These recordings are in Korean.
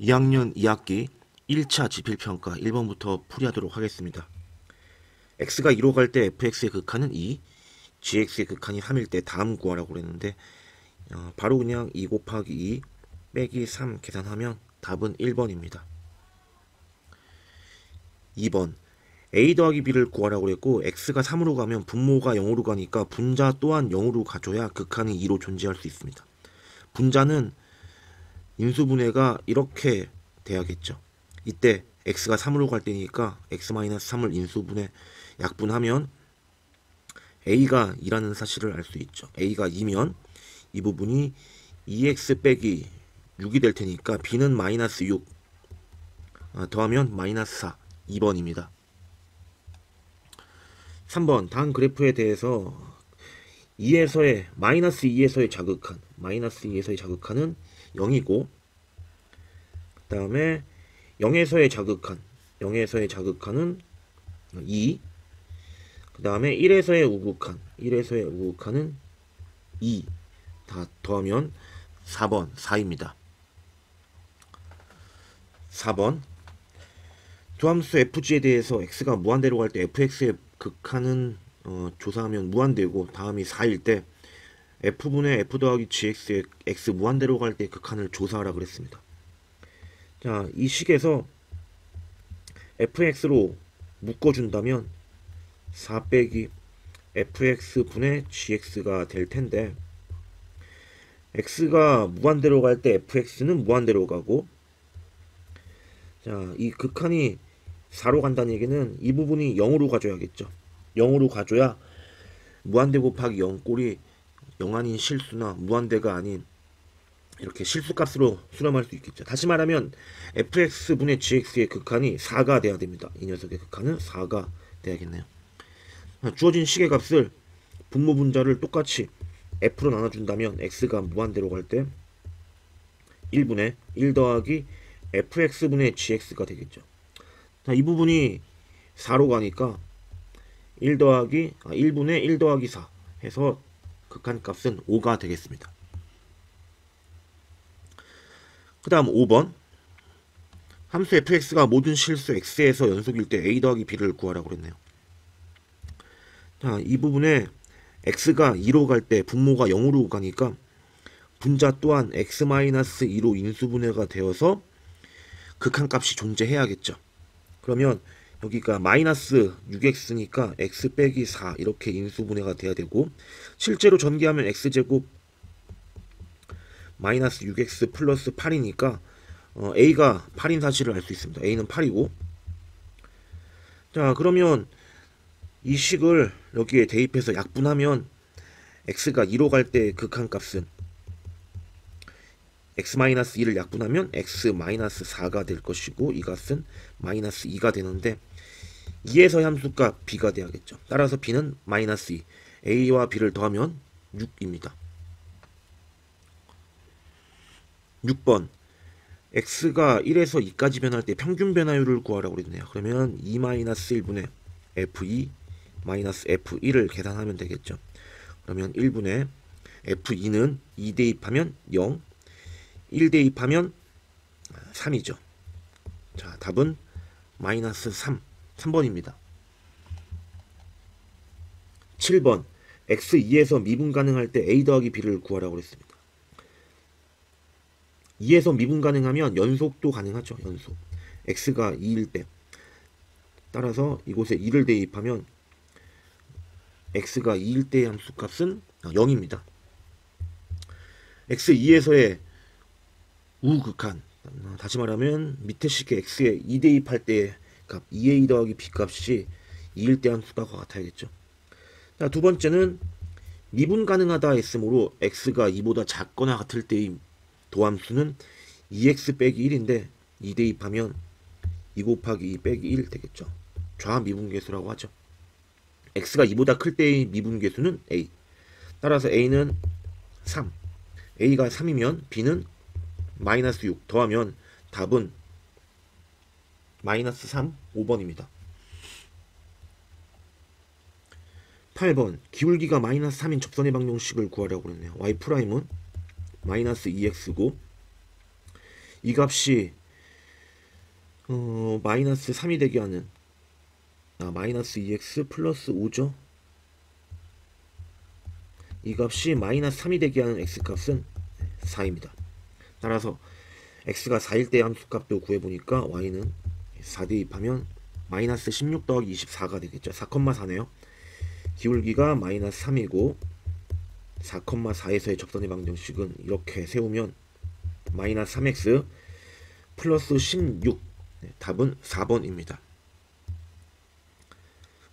2학년 2학기 1차 지필평가 1번부터 풀이하도록 하겠습니다. x가 2로 갈 때 fx의 극한은 2, gx의 극한이 3일 때 다음 구하라고 그랬는데 바로 그냥 2 곱하기 2 빼기 3 계산하면 답은 1번입니다. 2번 a 더하기 b를 구하라고 그랬고 x가 3으로 가면 분모가 0으로 가니까 분자 또한 0으로 가줘야 극한이 2로 존재할 수 있습니다. 분자는 인수분해가 이렇게 돼야겠죠. 이때 x가 3으로 갈 때니까 x-3을 인수분해 약분하면 a가 2라는 사실을 알 수 있죠. a가 2면 이 부분이 2x 빼기 6이 될 테니까 b는 마이너스 6 더하면 마이너스 4 2번입니다. 3번 다음 그래프에 대해서 2에서의 마이너스 2에서의 자극한 마이너스 2에서의 자극한은 0이고 그 다음에 0에서의 자극한은 2, 그 다음에 1에서의 우극한은 2 다 더하면 4번 4입니다. 4번 두 함수 fg에 대해서 x가 무한대로 갈 때 fx의 극한은 조사하면 무한대고 다음이 4일 때 f분의 f 더하기 gx의 x 무한대로 갈 때 극한을 조사하라 그랬습니다. 자, 이 식에서 fx로 묶어준다면 4 빼기 fx분의 gx가 될 텐데 x가 무한대로 갈 때 fx는 무한대로 가고 자, 이 극한이 4로 간다는 얘기는 이 부분이 0으로 가줘야겠죠. 0으로 가줘야 무한대 곱하기 0 꼴이 0 아닌 실수나 무한대가 아닌 이렇게 실수값으로 수렴할 수 있겠죠. 다시 말하면 fx분의 gx의 극한이 4가 돼야 됩니다. 이 녀석의 극한은 4가 돼야겠네요. 주어진 식의 값을 분모 분자를 똑같이 f로 나눠준다면 x가 무한대로 갈 때 1분의 1 더하기 fx분의 gx가 되겠죠. 자, 이 부분이 4로 가니까 1분의 1 더하기 4 해서 극한값은 5가 되겠습니다. 그 다음 5번 함수 fx가 모든 실수 x에서 연속일 때 a 더하기 b를 구하라고 그랬네요. 자, 이 부분에 x가 2로 갈 때 분모가 0으로 가니까 분자 또한 x-2로 인수분해가 되어서 극한값이 존재해야겠죠. 그러면 여기가 마이너스 6x니까 x 빼기 4 이렇게 인수분해가 돼야 되고 실제로 전개하면 x제곱 마이너스 6x 플러스 8이니까 a가 8인 사실을 알 수 있습니다. a는 8이고 자, 그러면 이 식을 여기에 대입해서 약분하면 x가 2로 갈 때 극한값은 x-2를 약분하면 x-4가 될 것이고 이 값은 마이너스 2가 되는데 2에서의 함수값 b가 돼야겠죠. 따라서 b는 마이너스 2 a와 b를 더하면 6입니다. 6번 x가 1에서 2까지 변할 때 평균 변화율을 구하라고 그랬네요. 그러면 2-1분의 f2 마이너스 f1을 계산하면 되겠죠. 그러면 1분의 f2는 2 대입하면 0 1 대입하면 3이죠. 자, 답은 마이너스 3번입니다. 7번 x2에서 미분 가능할 때 a 더하기 b를 구하라고 그랬습니다. 2에서 미분 가능하면 연속도 가능하죠. 연속 x가 2일 때 따라서 이곳에 2를 대입하면 x가 2일 때의 함수값은 0입니다. x2에서의 우극한 다시 말하면 밑에 식의 x에 2 대입할 때의 값 2a 더하기 b 값이 2일 때 함수가 같아야겠죠. 자, 두 번째는 미분 가능하다 했으므로 x가 2보다 작거나 같을 때의 도함수는 2x 빼기 1인데 2 대입하면 2 곱하기 2 빼기 1 되겠죠. 좌미분계수라고 하죠. x가 2보다 클 때의 미분계수는 a. 따라서 a는 3. a가 3이면 b는 마이너스 6 더하면 답은 마이너스 3, 5번입니다. 8번 기울기가 마이너스 3인 접선의 방정식을 구하라고 그랬네요. y 프라임은 마이너스 2x고 이 값이 마이너스 3이 되게 하는 마이너스 2x 플러스 5죠. 이 값이 마이너스 3이 되게 하는 x값은 4입니다. 따라서 x가 4일 때 함수값도 구해보니까 y는 4 대입하면 마이너스 16 더하기 24가 되겠죠. 4,4네요. 기울기가 마이너스 3이고 4,4에서의 접선의 방정식은 이렇게 세우면 마이너스 3x 플러스 16. 답은 4번입니다.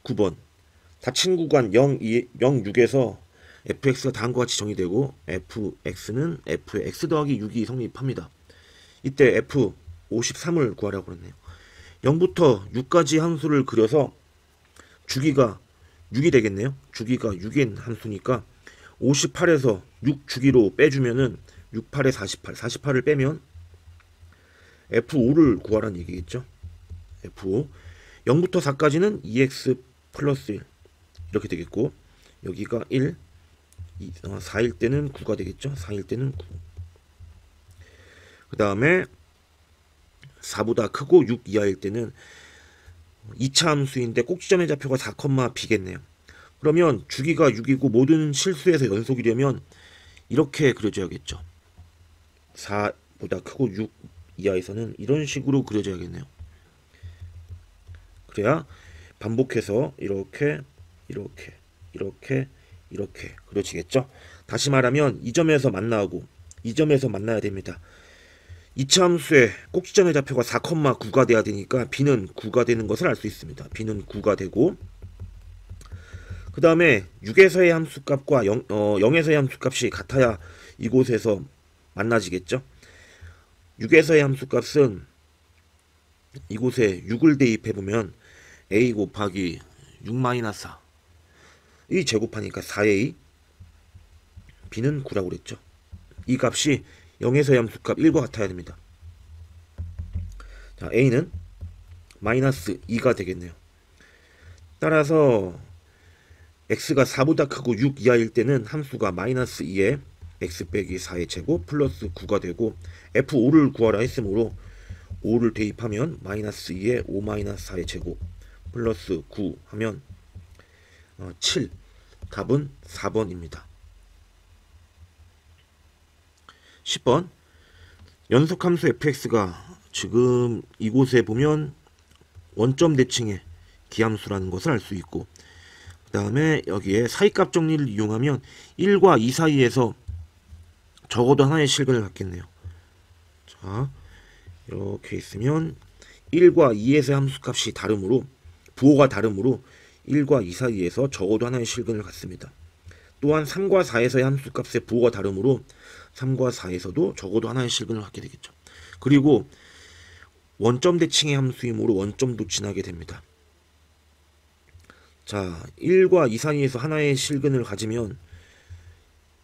9번 닫힌 구간 0, 6에서 fx가 다음과 같이 정의되고 fx는 f의 x 더하기 6이 성립합니다. 이때 f 53을 구하라고 그랬네요. 0부터 6까지 함수를 그려서 주기가 6이 되겠네요. 주기가 6인 함수니까 58에서 6 주기로 빼주면은 68에 48, 48을 빼면 F5를 구하라는 얘기겠죠. F5 0부터 4까지는 2x 플러스 1 이렇게 되겠고 여기가 1 4일 때는 9가 되겠죠. 4일 때는 9. 그 다음에 4보다 크고 6 이하일 때는 2차 함수인데 꼭지점의 좌표가 4,b겠네요. 그러면 주기가 6이고 모든 실수에서 연속이려면 이렇게 그려줘야겠죠. 4보다 크고 6 이하에서는 이런 식으로 그려줘야겠네요. 그래야 반복해서 이렇게 그려지겠죠. 다시 말하면 이 점에서 만나고 이 점에서 만나야 됩니다. 2차 함수의 꼭지점의 좌표가 4,9가 돼야 되니까 b는 9가 되는 것을 알 수 있습니다. b는 9가 되고 그 다음에 6에서의 함수값과 0에서의 함수값이 같아야 이곳에서 만나지겠죠. 6에서의 함수값은 이곳에 6을 대입해보면 a 곱하기 6-4 이 제곱하니까 4a b는 9라고 그랬죠. 이 값이 0에서의 함수값 1과 같아야 됩니다. 자, a는 마이너스 2가 되겠네요. 따라서 x가 4보다 크고 6 이하일 때는 함수가 마이너스 2에 x 빼기 4의 제곱 플러스 9가 되고 f5를 구하라 했으므로 5를 대입하면 마이너스 2에 5 마이너스 4의 제곱 플러스 9 하면 7. 답은 4번입니다. 10번 연속함수 fx가 지금 이곳에 보면 원점 대칭의 기함수라는 것을 알 수 있고 그 다음에 여기에 사이값 정리를 이용하면 1과 2 사이에서 적어도 하나의 실근을 갖겠네요. 자, 이렇게 있으면 1과 2에서의 함수값이 다르므로 부호가 다르므로 1과 2 사이에서 적어도 하나의 실근을 갖습니다. 또한 3과 4에서의 함수값의 부호가 다르므로 3과 4에서도 적어도 하나의 실근을 갖게 되겠죠. 그리고 원점 대칭의 함수이므로 원점도 지나게 됩니다. 자, 1과 2 사이에서 하나의 실근을 가지면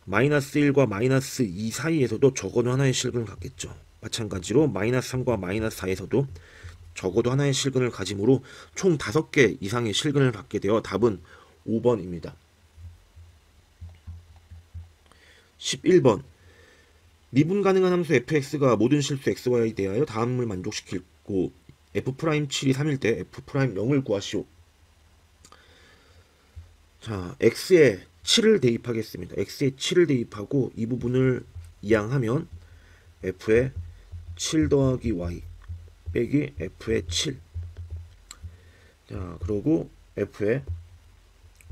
마이너스 1과 마이너스 2 사이에서도 적어도 하나의 실근을 갖겠죠. 마찬가지로 마이너스 3과 마이너스 4에서도 적어도 하나의 실근을 가지므로 총 5개 이상의 실근을 갖게 되어 답은 5번입니다. 11번 미분 가능한 함수 fx가 모든 실수 xy에 대하여 다음을 만족시키고 f'7이 3일 때 f'0을 구하시오. 자, x에 7을 대입하겠습니다. x에 7을 대입하고 이 부분을 이항하면 f에 7 더하기 y 빼기 f에 7. 자, 그러고 f에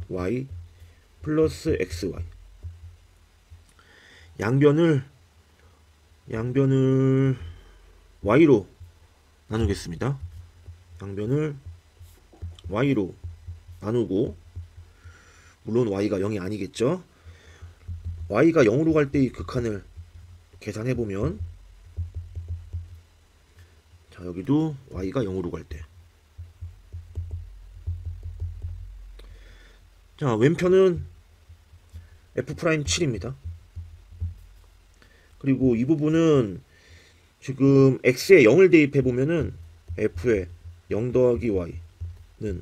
y 플러스 xy 양변을 y로 나누겠습니다. 양변을 y로 나누고 물론 y가 0이 아니겠죠. y가 0으로 갈 때 이 극한을 계산해보면 자, 여기도 y가 0으로 갈 때 자, 왼편은 f'7입니다. 그리고 이 부분은 지금 x에 0을 대입해보면은 f에 0 더하기 y는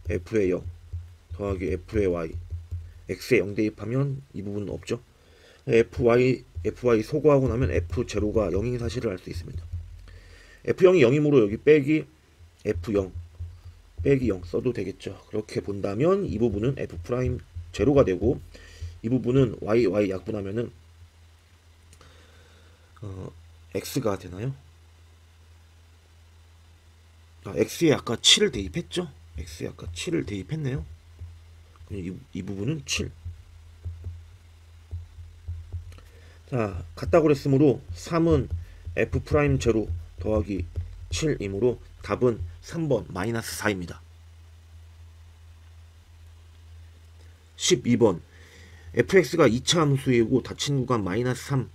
f에 0 더하기 f에 y x에 0 대입하면 이 부분은 없죠. fy 소거하고 나면 f0가 0인 사실을 알 수 있습니다. F0이 0이므로 여기 빼기 F0 빼기 0 써도 되겠죠. 그렇게 본다면 이 부분은 F 프라임 제로가 되고 이 부분은 y 약분하면은 x가 되나요? x에 아까 7을 대입했죠? x에 아까 7을 대입했네요. 이 부분은 7. 자, 같다고 그랬으므로 3은 f 프라임 제로 더하기 7이므로 답은 3번 마이너스 4입니다. 12번 fx가 2차 함수이고 닫힌 구간 마이너스 3,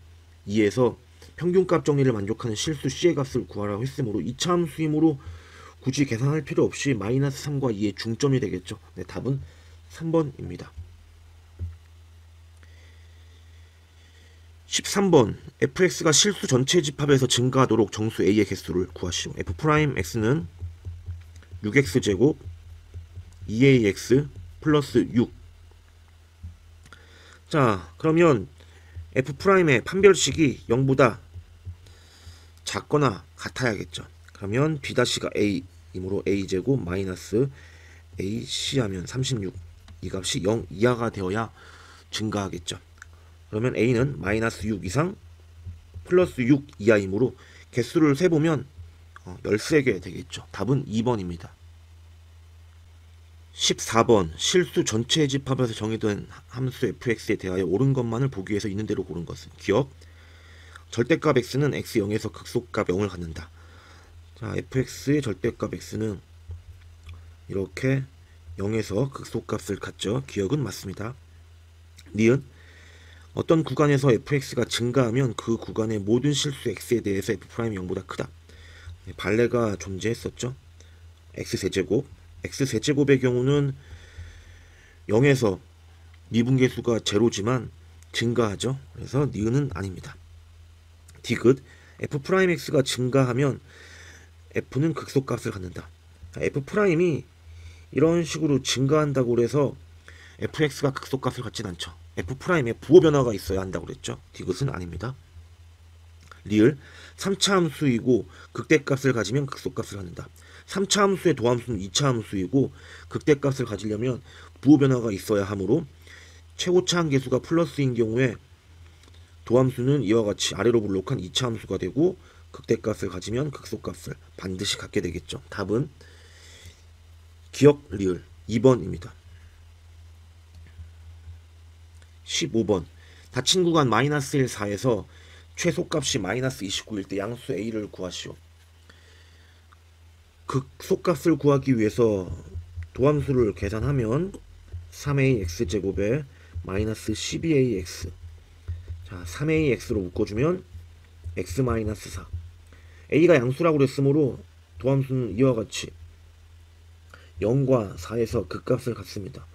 2에서 평균값 정리를 만족하는 실수 c의 값을 구하라고 했으므로 2차 함수이므로 굳이 계산할 필요 없이 마이너스 3과 2의 중점이 되겠죠. 네, 답은 3번입니다. 13번 fx가 실수 전체 집합에서 증가하도록 정수 a의 개수를 구하시오. f'x는 6x제곱 2ax 플러스 6. 자, 그러면 f'의 판별식이 0보다 작거나 같아야겠죠. 그러면 b'가 a이므로 a제곱 마이너스 ac 하면 36. 이 값이 0 이하가 되어야 증가하겠죠. 그러면 a는 마이너스 6 이상 플러스 6 이하이므로 개수를 세보면 13개 되겠죠. 답은 2번입니다. 14번 실수 전체 집합에서 정의된 함수 fx에 대하여 옳은 것만을 보기 위해서 있는 대로 고른 것은 기억 절대값 x는 x0에서 극소값 0을 갖는다. 자, fx의 절대값 x는 이렇게 0에서 극소값을 갖죠. 기억은 맞습니다. 니은 어떤 구간에서 fx가 증가하면 그 구간의 모든 실수 x에 대해서 f'이 0보다 크다. 발레가 존재했었죠. x세제곱 x세제곱의 경우는 0에서 미분계수가 제로지만 증가하죠. 그래서 니은은 아닙니다. 디귿 f'x가 증가하면 f는 극소값을 갖는다. f'이 이런 식으로 증가한다고 그래서 fx가 극소값을 갖진 않죠. f'의 부호 변화가 있어야 한다고 그랬죠. 디귿은 아닙니다. 리을 3차 함수이고 극대값을 가지면 극소값을 갖는다. 3차 함수의 도함수는 2차 함수이고 극대값을 가지려면 부호 변화가 있어야 하므로 최고차 한계수가 플러스인 경우에 도함수는 이와 같이 아래로 블록한 2차 함수가 되고 극대값을 가지면 극소값을 반드시 갖게 되겠죠. 답은 기억 리을 2번입니다. 15번 닫힌 구간 마이너스 1, 4에서 최소값이 마이너스 29일 때 양수 a를 구하시오. 극소값을 구하기 위해서 도함수를 계산하면 3ax제곱에 마이너스 12ax. 자, 3ax로 묶어주면 x 마이너스 4. a가 양수라고 그랬으므로 도함수는 이와 같이 0과 4에서 극값을 갖습니다.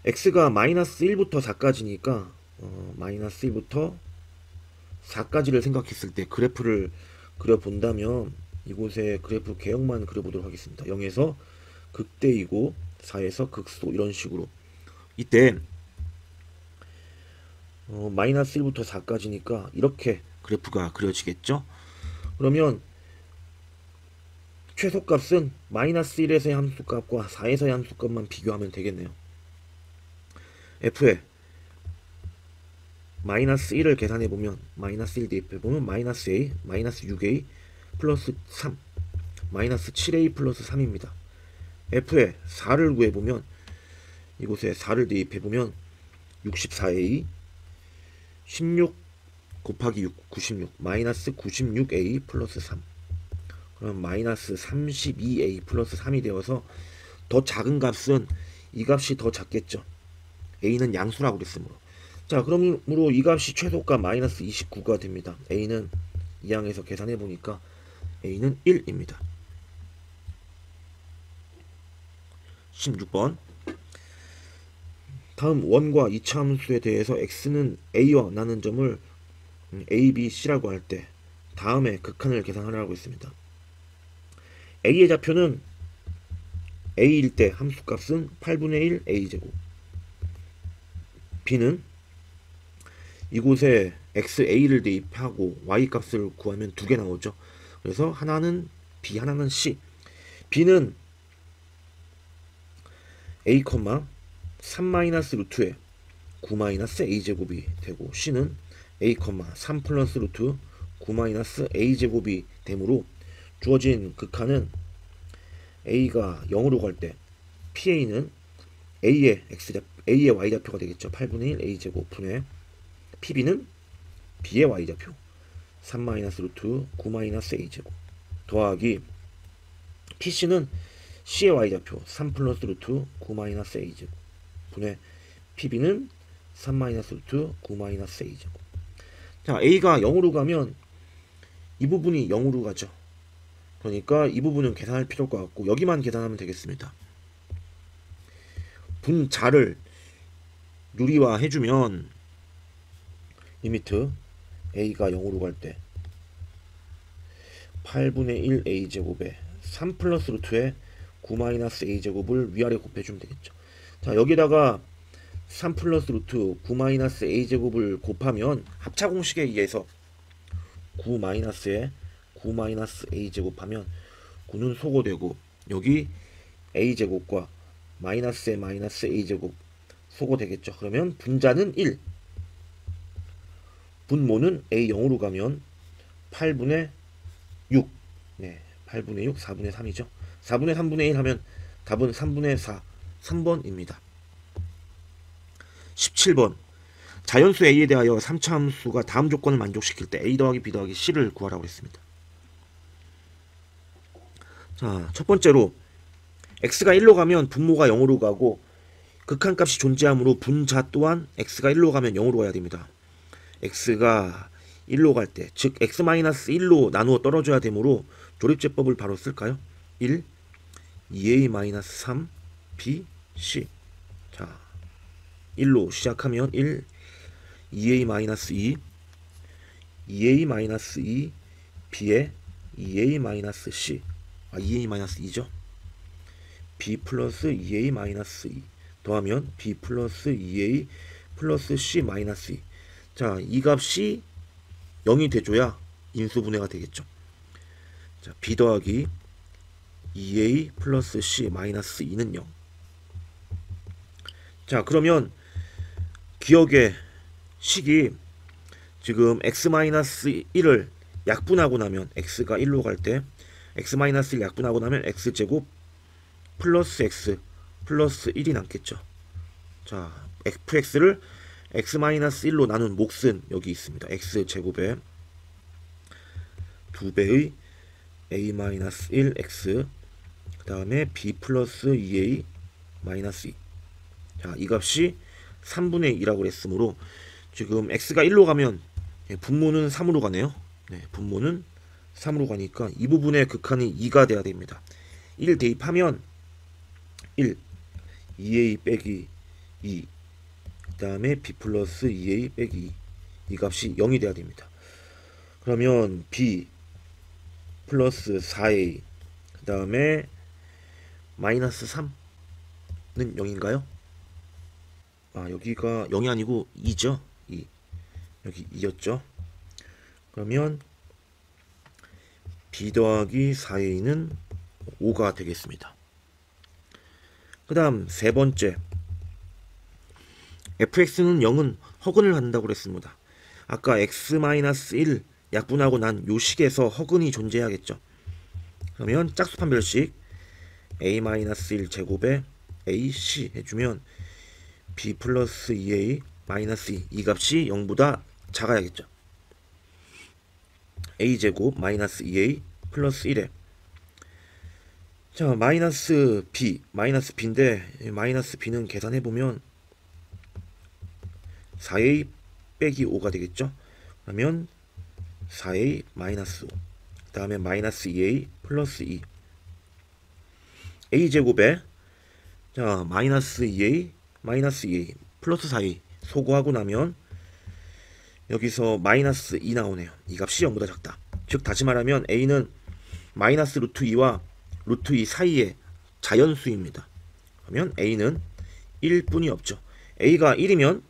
x가 마이너스 1부터 4까지니까 마이너스 1부터 4까지를 생각했을 때 그래프를 그려본다면 이곳에 그래프 개형만 그려보도록 하겠습니다. 0에서 극대이고 4에서 극소 이런 식으로 이때 마이너스 1부터 4까지니까 이렇게 그래프가 그려지겠죠. 그러면 최소값은 마이너스 1에서의 함수값과 4에서의 함수값만 비교하면 되겠네요. f에 마이너스 1을 계산해보면 마이너스 1 대입해보면 마이너스 a 마이너스 6a 플러스 3 마이너스 7a 플러스 3입니다. f에 4를 구해보면 이곳에 4를 대입해보면 64a 16 곱하기 6 96 마이너스 96a 플러스 3 그럼 마이너스 32a 플러스 3이 되어서 더 작은 값은 이 값이 더 작겠죠. a는 양수라고 그랬으므로. 자, 그러므로 이 값이 최소값 마이너스 29가 됩니다. a는 이 항에서 계산해보니까 a는 1입니다. 16번 다음 원과 2차 함수에 대해서 x는 a와 나는 점을 a, b, c라고 할 때 다음에 극한을 계산하라고 했습니다. a의 좌표는 a일 때 함수값은 8분의 1 a제곱 b는 이곳에 xa를 대입하고 y 값을 구하면 두 개 나오죠. 그래서 하나는 b, 하나는 c. b는 a, 3-루트에 9-a제곱이 되고 c는 a, 3 플러스 루트 9-a제곱이 되므로 주어진 극한은 a가 0으로 갈 때 pa는 a의 y좌표가 되겠죠. 8분의 1 a제곱 분의 pb는 b의 y좌표 3-루트 9-a제곱 더하기 pc는 c의 y좌표 3 플러스 루트 9-a제곱 분의 pb는 3-루트 9-a제곱. 자, a가 0으로 가면 이 부분이 0으로 가죠. 그러니까 이 부분은 계산할 필요가 없고 여기만 계산하면 되겠습니다. 분자를 유리화 해주면 리미트 a가 0으로 갈 때 8분의 1 a제곱에 3 플러스 루트에 9-a제곱을 위아래 곱해주면 되겠죠. 자, 여기다가 3 플러스 루트 9-a제곱을 곱하면 합차 공식에 의해서 9-에 9-a제곱하면 9는 소거되고 여기 a제곱과 마이너스에 마이너스 a제곱 소거되겠죠. 그러면 분자는 1, 분모는 a 0으로 가면 8분의 6, 네, 8분의 6, 4분의 3이죠. 4분의 3분의 1 하면 답은 3분의 4, 3번입니다. 17번. 자연수 a에 대하여 3차 함수가 다음 조건을 만족시킬 때 a 더하기 b 더하기 c를 구하라고 했습니다. 자, 첫 번째로 x가 1로 가면 분모가 0으로 가고 극한값이 존재하므로 분자 또한 x가 1로 가면 0으로 가야 됩니다. x가 1로 갈 때, 즉 x-1로 나누어 떨어져야 되므로 조립제법을 바로 쓸까요? 1, 2a-3, b, c. 자, 1로 시작하면 1, 2a-2, 2a-2, b에 2a-c, 2a-2죠. b 플러스 2a-2 더하면 b 플러스 2a 플러스 c-2. 자, 이 값이 0이 돼줘야 인수분해가 되겠죠. 자, b 더하기 2a 플러스 c-2는 0. 자, 그러면 기억의 식이 지금 x-1을 약분하고 나면 x가 1로 갈 때 x-1 약분하고 나면 x제곱 플러스 x 플러스 1이 남겠죠. 자, fx를 x-1로 나눈 몫은 여기 있습니다. x제곱에 2배의 a-1x 그 다음에 b 플러스 2a 마이너스 2. 자, 이 값이 3분의 2라고 했으므로 지금 x가 1로 가면 분모는 3으로 가네요. 네, 분모는 3으로 가니까 이 부분의 극한이 2가 돼야 됩니다. 1 대입하면 1, 2a 빼기 2, 그 다음에 b 플러스 2a 빼기 2, 이 값이 0이 돼야 됩니다. 그러면 b 플러스 4a 그 다음에 마이너스 3는 0인가요? 아, 여기가 0이 아니고 2죠. 2. 여기 2였죠. 그러면 b 더하기 4a는 5가 되겠습니다. 그 다음 세 번째, fx는 0은 허근을 갖는다고 그랬습니다. 아까 x-1 약분하고 난 요 식에서 허근이 존재해야겠죠. 그러면 짝수판별식 a-1 제곱에 ac 해주면 b 플러스 2a 마이너스 2, 이 값이 0보다 작아야겠죠. a 제곱 마이너스 2a 플러스 1에 자, 마이너스 b인데 마이너스 b는 계산해보면 4a 빼기 5가 되겠죠. 그러면 4a 마이너스 5, 그 다음에 마이너스 2a 플러스 2, a제곱에 자, 마이너스 2a 마이너스 2a 플러스 4a 소거하고 나면 여기서 마이너스 2 나오네요. 이 값이 0보다 작다. 즉 다시 말하면 a는 마이너스 루트 2와 루트 2 사이의 자연수입니다. 그러면 a는 1뿐이 없죠. a가 1이면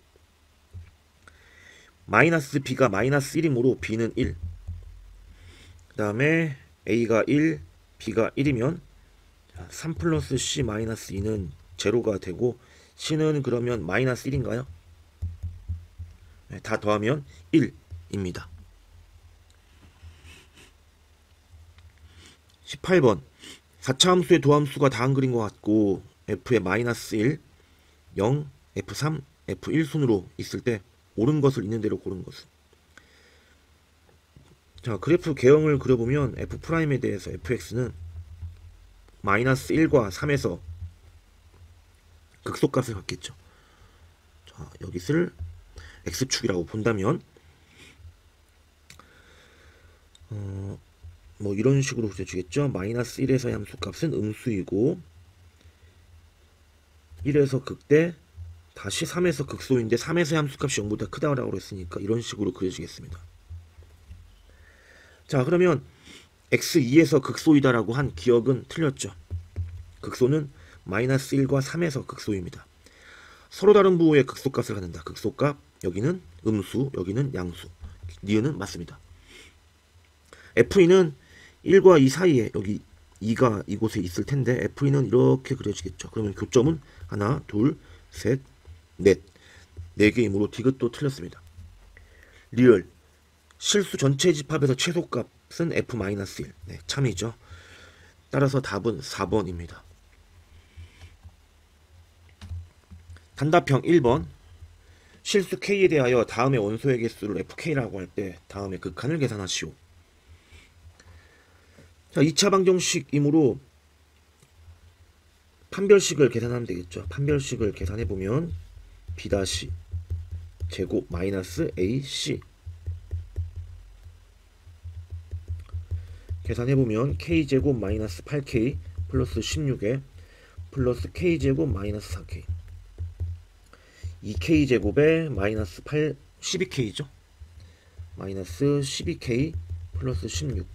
마이너스 b가 마이너스 1이므로 b는 1. 그 다음에 a가 1, b가 1이면 3 플러스 c 마이너스 2는 제로가 되고 c는 그러면 마이너스 1인가요? 네, 다 더하면 1입니다. 18번 4차 함수의 도함수가 다음 그린 것 같고 f의 마이너스 1, 0, f3, f1 순으로 있을 때 옳은 것을 있는 대로 고른 것은. 자, 그래프 개형을 그려보면 f'에 대해서 fx는 마이너스 1과 3에서 극소값을 갖겠죠. 자, 여기를 x축이라고 본다면 뭐 이런 식으로 그려주겠죠. 마이너스 1에서의 함수값은 음수이고 1에서 극대 다시 3에서 극소인데 3에서의 함수값이 0보다 크다라고 그랬으니까 이런 식으로 그려지겠습니다. 자, 그러면 x2에서 극소이다라고 한 기억은 틀렸죠. 극소는 마이너스 1과 3에서 극소입니다. 서로 다른 부호의 극소값을 갖는다. 극소값, 여기는 음수, 여기는 양수. 니은은 맞습니다. F는 1과 2 사이에 여기 2가 이곳에 있을 텐데 F는 이렇게 그려지겠죠. 그러면 교점은 하나, 둘, 셋, 넷. 4개이므로 디귿도 틀렸습니다. 리을 실수 전체 집합에서 최소값은 F-1. 네, 참이죠. 따라서 답은 4번입니다. 단답형 1번 실수 K에 대하여 다음의 원소의 개수를 FK라고 할 때 다음의 극한을 계산하시오. 자, 2차 방정식이므로 판별식을 계산하면 되겠죠. 판별식을 계산해보면 B- 제곱 마이너스 AC 계산해보면 K제곱 마이너스 8K 플러스 16에 플러스 K제곱 마이너스 4K 2K제곱에 마이너스 12K죠. 마이너스 12K 플러스 16.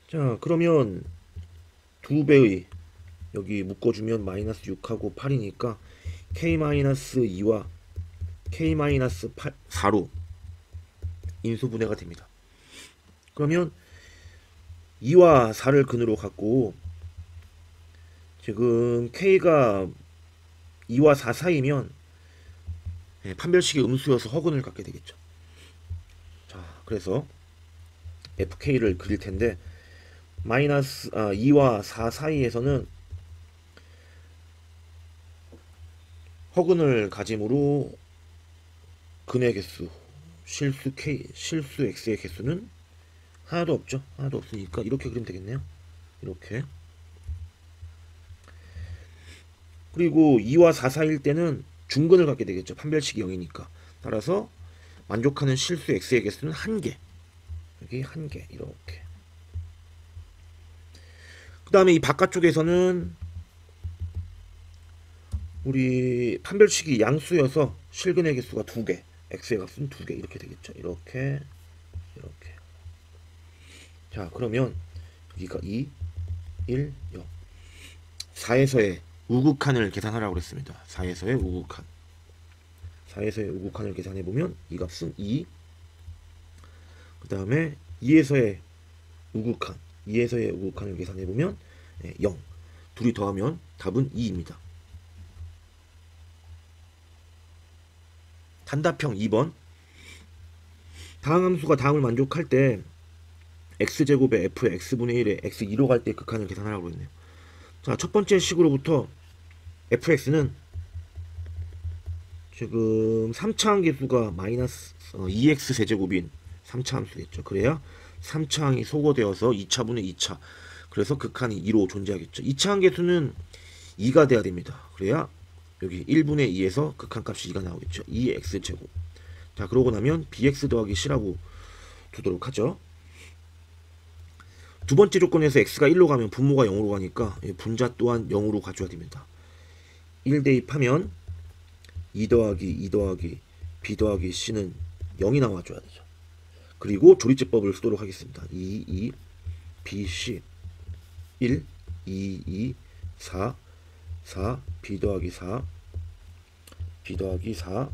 자, 그러면 2배의 여기 묶어주면 마이너스 6하고 8이니까 K-2와 K-4로 인수분해가 됩니다. 그러면 2와 4를 근으로 갖고 지금 K가 2와 4 사이면 판별식이 음수여서 허근을 갖게 되겠죠. 자, 그래서 FK를 그릴 텐데 마이너스 2와 4 사이에서는 허근을 가짐으로 근의 개수 실수 K 실수 X의 개수는 하나도 없죠. 하나도 없으니까 이렇게 그리면 되겠네요. 이렇게. 그리고 2와 4 사이일 때는 중근을 갖게 되겠죠. 판별식이 0이니까. 따라서 만족하는 실수 X의 개수는 1개. 여기 1개. 이렇게. 그 다음에 이 바깥쪽에서는 우리 판별식이 양수여서 실근의 개수가 2개. X의 값은 2개. 이렇게 되겠죠. 이렇게. 이렇게. 자, 그러면 여기가 2, 1, 0. 4에서의 우극한을 계산하라고 그랬습니다. 4에서의 우극한. 4에서의 우극한을 계산해보면 이 값은 2. 그 다음에 2에서의 우극한. 2에서의 우극한을 계산해보면 0. 둘이 더하면 답은 2입니다. 단답형 2번. 다음 함수가 다음을 만족할 때 x제곱에 f의 x분의 1에 x2로 갈 때 극한을 계산하라고 했네요. 자, 첫 번째 식으로부터 fx는 지금 3차 함계수가 마이너스 2x 세제곱인 3차 함수겠죠. 그래야 3차 항이 소거되어서 2차분의 2차. 그래서 극한이 2로 존재하겠죠. 2차 함계수는 2가 돼야 됩니다. 그래야 여기 1분의 2에서 극한값이 2가 나오겠죠. 2x제곱. 자, 그러고 나면 bx 더하기 c라고 두도록 하죠. 두 번째 조건에서 x가 1로 가면 분모가 0으로 가니까 분자 또한 0으로 가져야 됩니다. 1 대입하면 2 더하기 2 더하기 b 더하기 c는 0이 나와줘야 되죠. 그리고 조리제법을 쓰도록 하겠습니다. 2, 2, b, c 1, 2, 2, 4, 4, b 더하기 4, b 더하기 4,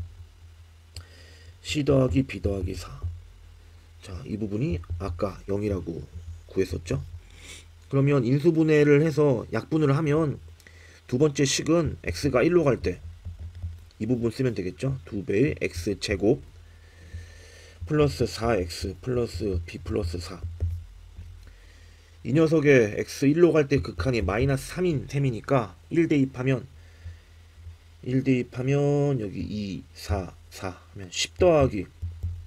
C 더하기 B 더하기 4. 자, 이 부분이 아까 0이라고 구했었죠. 그러면 인수분해를 해서 약분을 하면 두 번째 식은 x가 1로 갈 때 이 부분 쓰면 되겠죠. 2배의 x제곱 플러스 4x 플러스 b 플러스 4. 이 녀석의 x 1로 갈 때 극한이 마이너스 3인 셈이니까 1 대입하면 여기 2, 4, 4 하면 10 더하기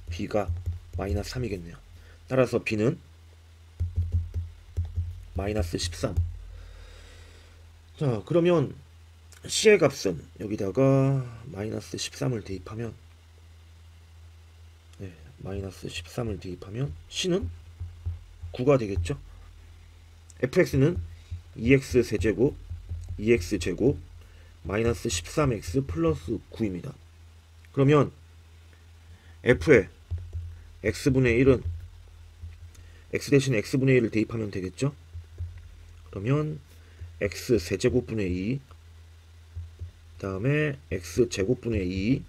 b가 마이너스 3이겠네요. 따라서 b는 마이너스 13. 자, 그러면 c의 값은 여기다가 마이너스 13을 대입하면 마이너스 13을 대입하면 c는 9가 되겠죠. fx는 2x 세제곱 2x 제곱 마이너스 13x 플러스 9입니다. 그러면 f의 x분의 1은 x 대신 x분의 1을 대입하면 되겠죠. 그러면 x 세제곱분의 2 다음에 x 제곱분의 2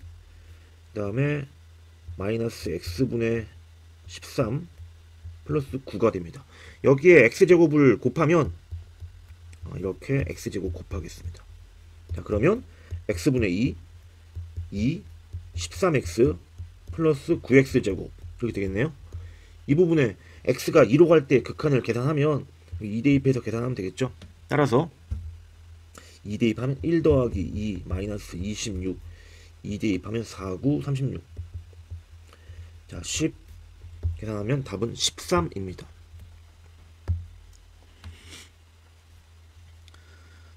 다음에 마이너스 x분의 13 플러스 9가 됩니다. 여기에 x제곱을 곱하면 이렇게 x제곱 곱하겠습니다. 자, 그러면 x분의 2 13x 플러스 9x제곱 이렇게 되겠네요. 이 부분에 x가 2로 갈 때 극한을 계산하면 2 대입해서 계산하면 되겠죠. 따라서 2 대입하면 1 더하기 2 마이너스 26 2 대입하면 4, 9, 36. 자, 10 계산하면 답은 13입니다.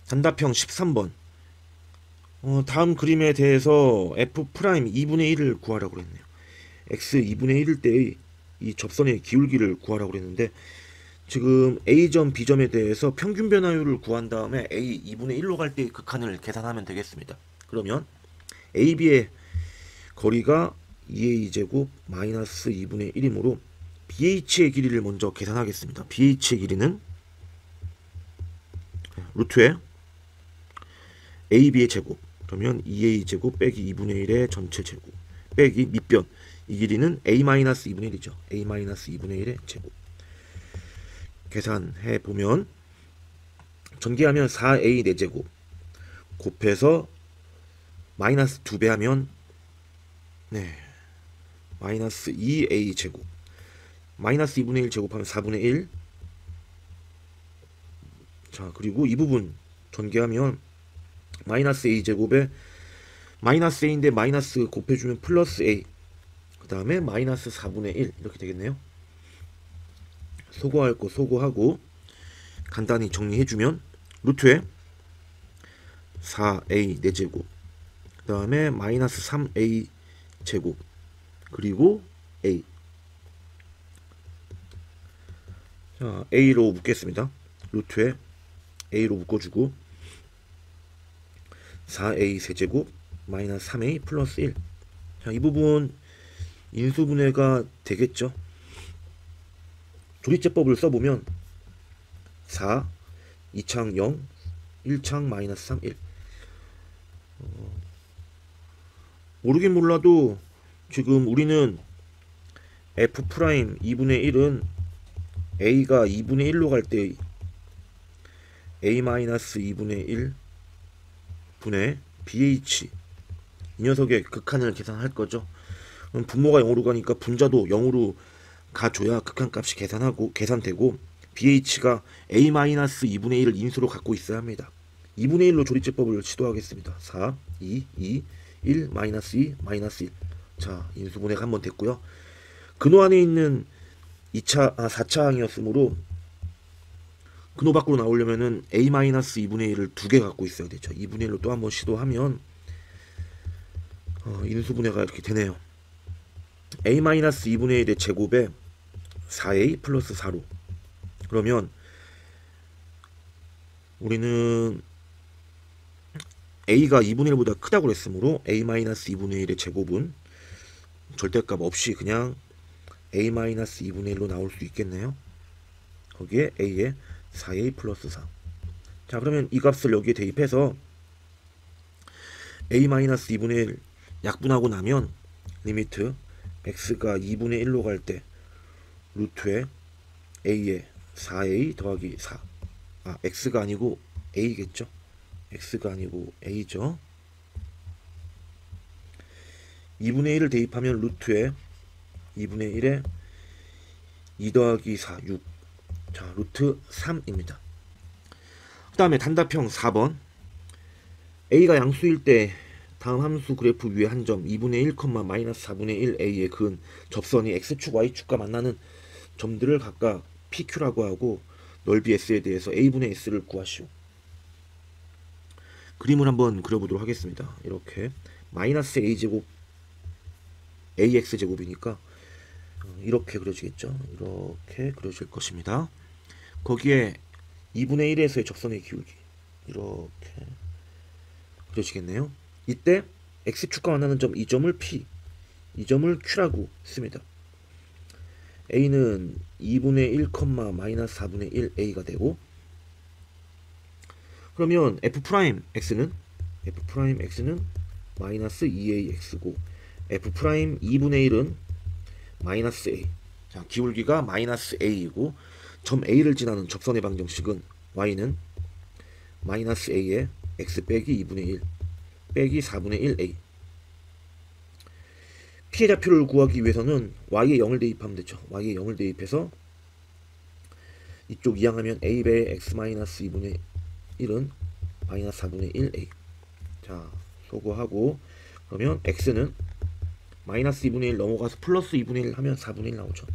단답형 13번. 다음 그림에 대해서 f 프라임 2분의 1을 구하라고 그랬네요. x 2분의 1일 때의 이 접선의 기울기를 구하라고 그랬는데 지금 A점, B점에 대해서 평균 변화율을 구한 다음에 A 2분의 1로 갈 때의 극한을 계산하면 되겠습니다. 그러면 AB의 거리가 2a제곱 마이너스 2분의 1이므로 BH의 길이를 먼저 계산하겠습니다. BH의 길이는 루트에 AB의 제곱 그러면 2a제곱 빼기 2분의 1의 전체 제곱 빼기 밑변 이 길이는 A-2분의 1이죠. A-2분의 1의 제곱 계산해 보면 전개하면 4a 4제곱 곱해서 마이너스 2배 하면 마이너스 2a 제곱 마이너스 2분의 1 제곱하면 4분의 1. 자, 그리고 이 부분 전개하면 마이너스 a 제곱에 마이너스 a인데 마이너스 곱해주면 플러스 a 그 다음에 마이너스 4분의 1 이렇게 되겠네요. 소거할 거 소거하고 간단히 정리해주면 루트에 4a 4제곱 그 다음에 마이너스 3a 제곱 그리고 a. 자, a로 묶겠습니다. 루트에 a로 묶어주고 4a 세제곱 마이너스 3a 플러스 1. 자, 이 부분 인수분해가 되겠죠. 조리제법을 써보면 4 2창 0 1창 마이너스 3 1. 모르긴 몰라도 지금 우리는 f 프라임 2분의 1은 a가 2분의 1로 갈 때 a 마이너스 2분의 1 분의 bh 이 녀석의 극한을 계산할 거죠. 그럼 분모가 0으로 가니까 분자도 0으로 가줘야 극한값이 계산되고 bh가 a 마이너스 2분의 1을 인수로 갖고 있어야 합니다. 2분의 1로 조리제법을 시도하겠습니다. 4 2 2 1 마이너스 2 마이너스 1. 자, 인수분해가 한번 됐고요. 근호 안에 있는 4차 항이었으므로 근호 밖으로 나오려면은 a-2분의 1을 두 개 갖고 있어야 되죠. 2분의 1로 또 한번 시도하면 인수분해가 이렇게 되네요. a-2분의 1의 제곱에 4a 플러스 4로 그러면 우리는 a가 2분의 1보다 크다고 그랬으므로 a-2분의 1의 제곱은 절대값 없이 그냥 a-2분의 1로 나올 수 있겠네요. 거기에 a에 4a 플러스 4. 자, 그러면 이 값을 여기에 대입해서 a-2분의 1 약분하고 나면 리미트 x가 2분의 1로 갈 때 루트에 a에 4a 더하기 4. x가 아니고 a겠죠. x가 아니고 a죠. 2분의 1을 대입하면 루트에 2분의 1에 2 더하기 4, 6. 자, 루트 3입니다. 그 다음에 단답형 4번. a가 양수일 때 다음 함수 그래프 위에 한 점 2분의 1, 마이너스 4분의 1 a에 그은 접선이 x축, y축과 만나는 점들을 각각 pq라고 하고 넓이 s에 대해서 a분의 s를 구하시오. 그림을 한번 그려보도록 하겠습니다. 이렇게 마이너스 a제곱 ax제곱이니까 이렇게 그려지겠죠. 이렇게 그려질 것입니다. 거기에 2분의 1에서의 접선의 기울기 이렇게 그려지겠네요. 이때 x축과 만나는 점 이 점을 p, 이 점을 q라고 씁니다. a는 2분의 1, 마이너스 4분의 1 a가 되고, 그러면 f'x는 마이너스 2ax고 f' 2분의 1은 마이너스 a. 자, 기울기가 마이너스 a이고 점 a를 지나는 접선의 방정식은 y는 마이너스 a에 x 빼기 2분의 1 빼기 4분의 1a. p의 좌표를 구하기 위해서는 y에 0을 대입하면 되죠. y에 0을 대입해서 이쪽 이항하면 a 배 x 마이너스 2분의 1은 마이너스 4분의 1a. 자, 소거하고 그러면 x는 마이너스 2분의 1 넘어가서 플러스 2분의 1 하면 4분의 1 나오죠.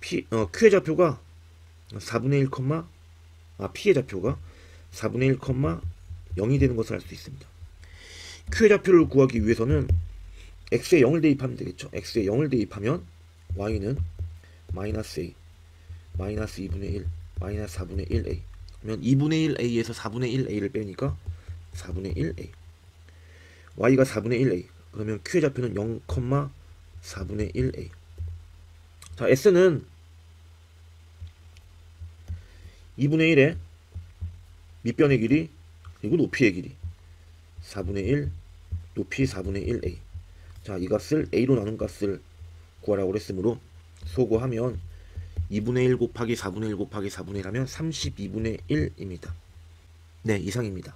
q의 좌표가 4분의 1, p의 좌표가 4분의 1, 0이 되는 것을 알 수 있습니다. q의 좌표를 구하기 위해서는 x에 0을 대입하면 되겠죠. x에 0을 대입하면 y는 마이너스 a, 마이너스 2분의 1, 마이너스 4분의 1a. 그러면 2분의 1a에서 4분의 1a를 빼니까 4분의 1a. y가 4분의 1a. 그러면 q의 좌표는 0, 4분의 1a. 자, s는 2분의 1에 밑변의 길이 그리고 높이의 길이 4분의 1, 높이 4분의 1a. 자, 이 값을 a로 나눈 값을 구하라고 했으므로 소거하면 2분의 1 곱하기 4분의 1 곱하기 4분의 1 하면 32분의 1입니다. 네, 이상입니다.